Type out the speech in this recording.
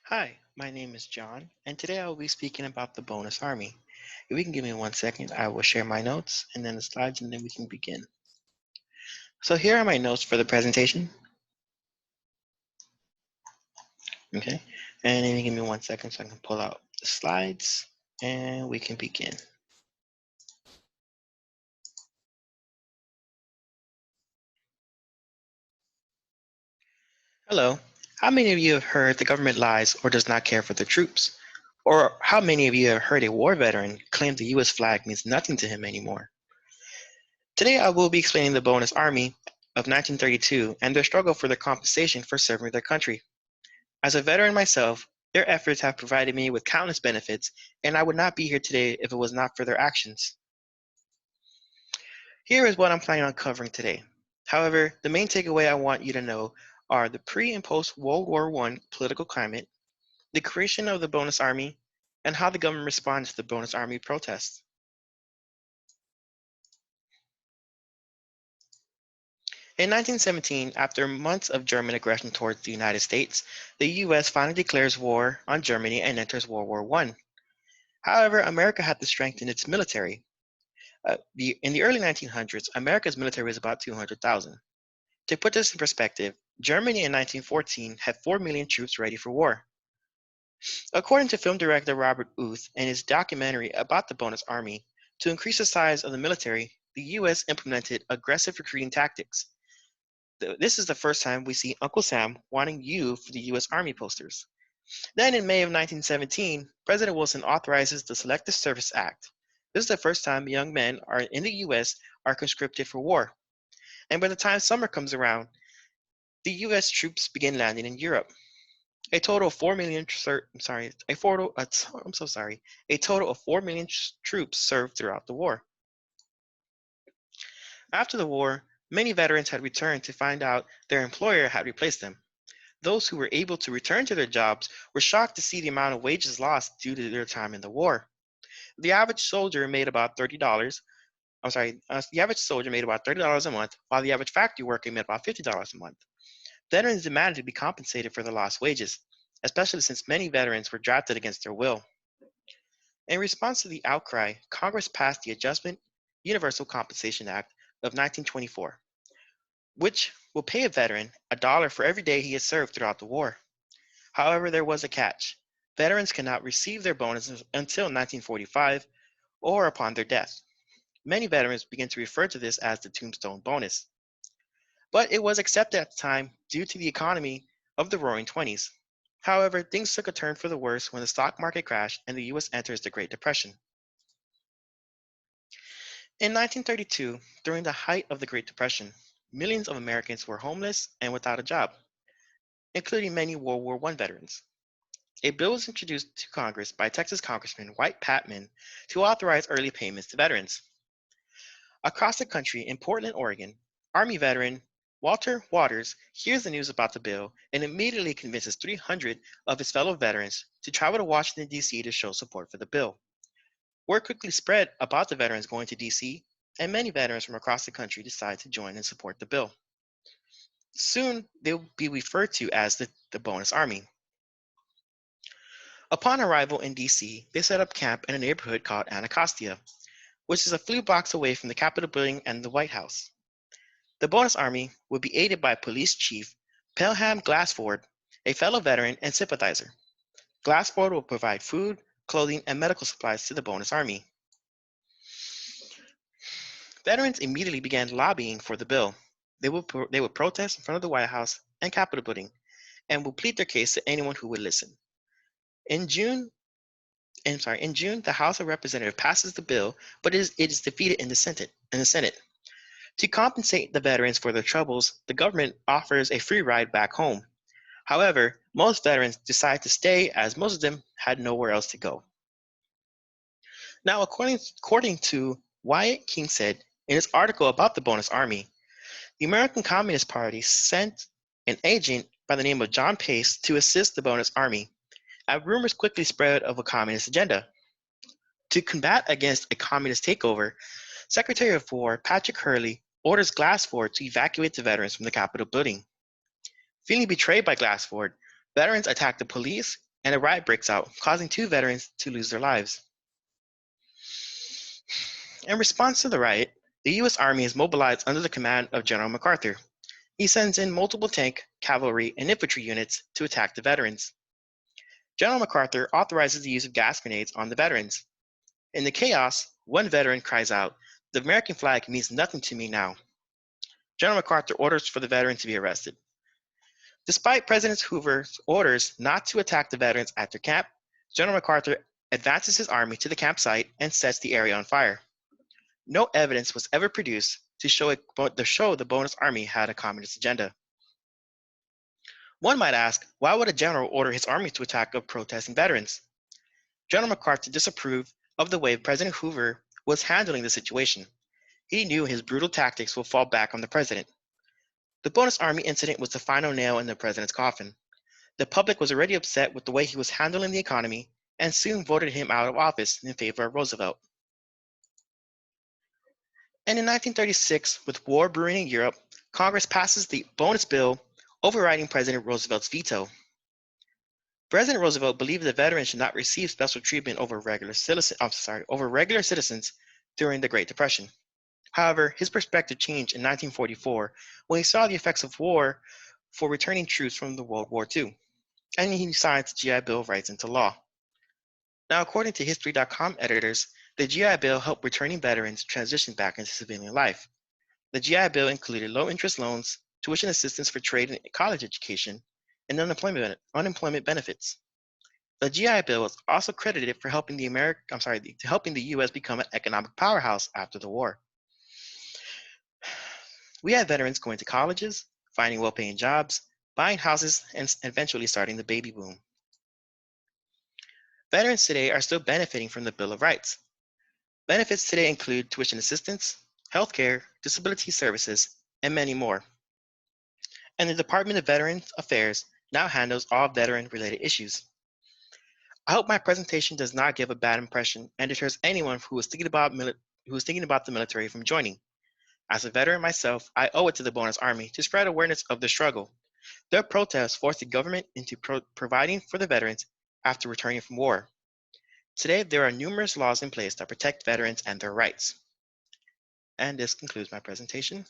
Hi, my name is John, and today I will be speaking about the bonus army. If you can give me 1 second, I will share my notes and then the slides, and then we can begin. So here are my notes for the presentation. Okay, and then you give me 1 second so I can pull out the slides, and we can begin. Hello. How many of you have heard the government lies or does not care for the troops? Or how many of you have heard a war veteran claim the US flag means nothing to him anymore? Today I will be explaining the bonus army of 1932 and their struggle for their compensation for serving their country. As a veteran myself, their efforts have provided me with countless benefits, and I would not be here today if it was not for their actions. Here is what I'm planning on covering today. However, the main takeaway I want you to know are the pre and post World War I political climate, the creation of the bonus army, and how the government responded to the bonus army protests. In 1917, after months of German aggression towards the United States, the US finally declares war on Germany and enters World War I. However, America had to strengthen its military. In the early 1900s, America's military was about 200,000. To put this in perspective, Germany in 1914 had 4 million troops ready for war. According to film director Robert Uth in his documentary about the bonus army, to increase the size of the military, the US implemented aggressive recruiting tactics. This is the first time we see Uncle Sam wanting you for the US Army posters. Then in May of 1917, President Wilson authorizes the Selective Service Act. This is the first time young men in the US are conscripted for war. And by the time summer comes around, the US troops begin landing in Europe. A total of 4 million a total of 4 million troops served throughout the war. After the war, many veterans had returned to find out their employer had replaced them. Those who were able to return to their jobs were shocked to see the amount of wages lost due to their time in the war. The average soldier made about $30. The average soldier made about $30 a month, while the average factory worker made about $50 a month. Veterans demanded to be compensated for the lost wages, especially since many veterans were drafted against their will. In response to the outcry, Congress passed the Adjustment Universal Compensation Act of 1924, which will pay a veteran $1 for every day he has served throughout the war. However, there was a catch. Veterans cannot receive their bonuses until 1945 or upon their death. Many veterans begin to refer to this as the tombstone bonus. But it was accepted at the time due to the economy of the roaring 20s. However, things took a turn for the worse when the stock market crashed and the US enters the Great Depression. In 1932, during the height of the Great Depression, millions of Americans were homeless and without a job, including many World War I veterans. A bill was introduced to Congress by Texas Congressman White Patman to authorize early payments to veterans. Across the country, in Portland, Oregon, Army veteran Walter Waters hears the news about the bill and immediately convinces 300 of his fellow veterans to travel to Washington, D.C. to show support for the bill. Word quickly spread about the veterans going to D.C., and many veterans from across the country decided to join and support the bill. Soon, they will be referred to as the Bonus Army. Upon arrival in D.C., they set up camp in a neighborhood called Anacostia, which is a few blocks away from the Capitol building and the White House. The Bonus Army would be aided by Police Chief Pelham Glassford, a fellow veteran and sympathizer. Glassford will provide food, clothing, and medical supplies to the Bonus Army. Veterans immediately began lobbying for the bill. They would protest in front of the White House and Capitol building and would plead their case to anyone who would listen. In June, the House of Representatives passes the bill, but it is defeated in the Senate. To compensate the veterans for their troubles, the government offers a free ride back home. However, most veterans decide to stay as most of them had nowhere else to go. Now, according to Wyatt Kingsett in his article about the Bonus Army, the American Communist Party sent an agent by the name of John Pace to assist the Bonus Army, and rumors quickly spread of a communist agenda. To combat against a communist takeover, Secretary of War Patrick Hurley orders Glassford to evacuate the veterans from the Capitol building. Feeling betrayed by Glassford, veterans attack the police and a riot breaks out, causing 2 veterans to lose their lives. In response to the riot, the U.S. Army is mobilized under the command of General MacArthur. He sends in multiple tank, cavalry, and infantry units to attack the veterans. General MacArthur authorizes the use of gas grenades on the veterans. In the chaos, one veteran cries out, "The American flag means nothing to me now." General MacArthur orders for the veteran to be arrested. Despite President Hoover's orders not to attack the veterans at their camp, General MacArthur advances his army to the campsite and sets the area on fire. No evidence was ever produced to show the Bonus Army had a communist agenda. One might ask, why would a general order his army to attack protesting veterans? General MacArthur disapproved of the way President Hoover was handling the situation. He knew his brutal tactics would fall back on the president. The Bonus Army incident was the final nail in the president's coffin. The public was already upset with the way he was handling the economy and soon voted him out of office in favor of Roosevelt. And in 1936, with war brewing in Europe, Congress passes the Bonus Bill, overriding President Roosevelt's veto. President Roosevelt believed that veterans should not receive special treatment over regular citizens during the Great Depression. However, his perspective changed in 1944 when he saw the effects of war for returning troops from the World War II, and he signs the GI Bill of Rights into law. Now, according to History.com editors, the GI Bill helped returning veterans transition back into civilian life. The GI Bill included low-interest loans, tuition assistance for trade and college education, and unemployment benefits. The GI Bill was also credited for helping the U.S. become an economic powerhouse after the war. We had veterans going to colleges, finding well-paying jobs, buying houses, and eventually starting the baby boom. Veterans today are still benefiting from the Bill of Rights. Benefits today include tuition assistance, health care, disability services, and many more. And the Department of Veterans Affairs now handles all veteran-related issues. I hope my presentation does not give a bad impression and deters anyone who is thinking about the military from joining. As a veteran myself, I owe it to the Bonus Army to spread awareness of the struggle. Their protests forced the government into providing for the veterans after returning from war. Today, there are numerous laws in place that protect veterans and their rights. And this concludes my presentation.